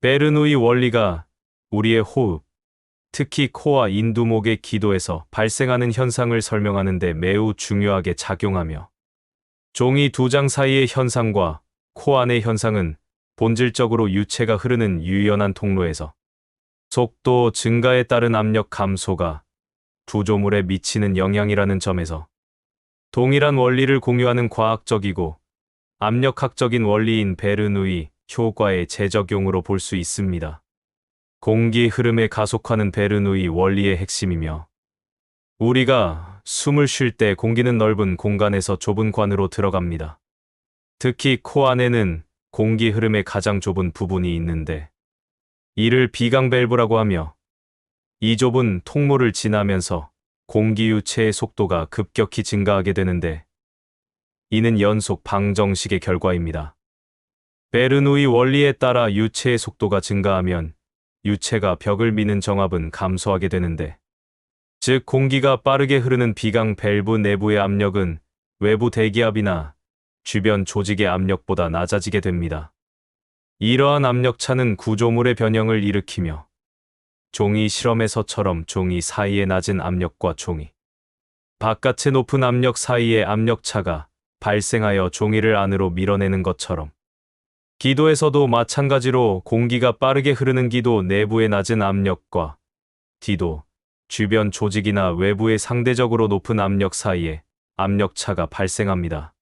베르누이 원리가 우리의 호흡, 특히 코와 인두목의 기도에서 발생하는 현상을 설명하는 데 매우 중요하게 작용하며 종이 두 장 사이의 현상과 코 안의 현상은 본질적으로 유체가 흐르는 유연한 통로에서 속도 증가에 따른 압력 감소가 구조물에 미치는 영향이라는 점에서 동일한 원리를 공유하는 과학적이고 압력학적인 원리인 베르누이 효과의 재적용으로 볼 수 있습니다. 공기 흐름에 가속화는 베르누이 원리의 핵심이며 우리가 숨을 쉴 때 공기는 넓은 공간에서 좁은 관으로 들어갑니다. 특히 코 안에는 공기 흐름의 가장 좁은 부분이 있는데 이를 비강 밸브라고 하며 이 좁은 통로를 지나면서 공기 유체의 속도가 급격히 증가하게 되는데 이는 연속 방정식의 결과입니다. 베르누이 원리에 따라 유체의 속도가 증가하면 유체가 벽을 미는 정압은 감소하게 되는데 즉 공기가 빠르게 흐르는 비강 밸브 내부의 압력은 외부 대기압이나 주변 조직의 압력보다 낮아지게 됩니다. 이러한 압력차는 구조물의 변형을 일으키며 종이 실험에서처럼 종이 사이의 낮은 압력과 종이 바깥의 높은 압력 사이의 압력차가 발생하여 종이를 안으로 밀어내는 것처럼 기도에서도 마찬가지로 공기가 빠르게 흐르는 기도 내부의 낮은 압력과 기도 주변 조직이나 외부의 상대적으로 높은 압력 사이에 압력차가 발생합니다.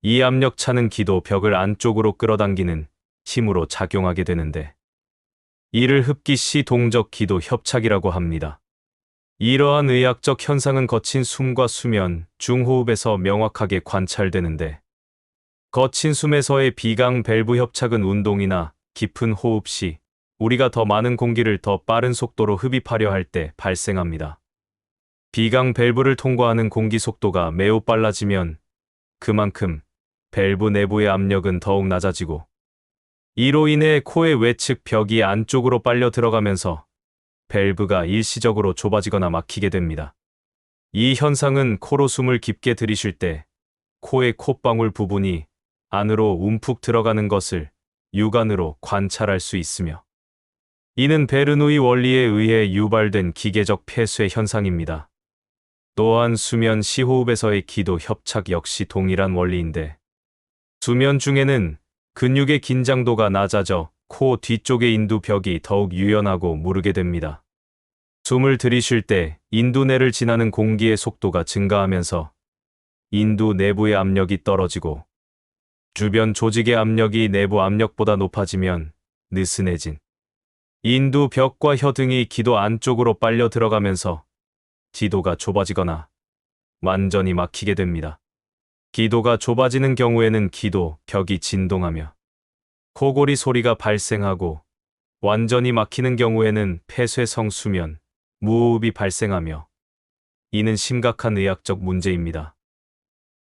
이 압력차는 기도 벽을 안쪽으로 끌어당기는 힘으로 작용하게 되는데 이를 흡기시 동적 기도 협착이라고 합니다. 이러한 의학적 현상은 거친 숨과 수면, 중호흡에서 명확하게 관찰되는데 거친 숨에서의 비강 밸브 협착은 운동이나 깊은 호흡 시 우리가 더 많은 공기를 더 빠른 속도로 흡입하려 할 때 발생합니다. 비강 밸브를 통과하는 공기 속도가 매우 빨라지면 그만큼 밸브 내부의 압력은 더욱 낮아지고 이로 인해 코의 외측 벽이 안쪽으로 빨려 들어가면서 밸브가 일시적으로 좁아지거나 막히게 됩니다. 이 현상은 코로 숨을 깊게 들이쉴 때 코의 콧방울 부분이 안으로 움푹 들어가는 것을 육안으로 관찰할 수 있으며 이는 베르누이 원리에 의해 유발된 기계적 폐쇄 현상입니다. 또한 수면 시호흡에서의 기도 협착 역시 동일한 원리인데 수면 중에는 근육의 긴장도가 낮아져 코 뒤쪽의 인두벽이 더욱 유연하고 무르게 됩니다. 숨을 들이쉴 때 인두 내를 지나는 공기의 속도가 증가하면서 인두 내부의 압력이 떨어지고 주변 조직의 압력이 내부 압력보다 높아지면 느슨해진 인두 벽과 혀 등이 기도 안쪽으로 빨려 들어가면서 기도가 좁아지거나 완전히 막히게 됩니다. 기도가 좁아지는 경우에는 기도 벽이 진동하며 코골이 소리가 발생하고 완전히 막히는 경우에는 폐쇄성 수면, 무호흡이 발생하며 이는 심각한 의학적 문제입니다.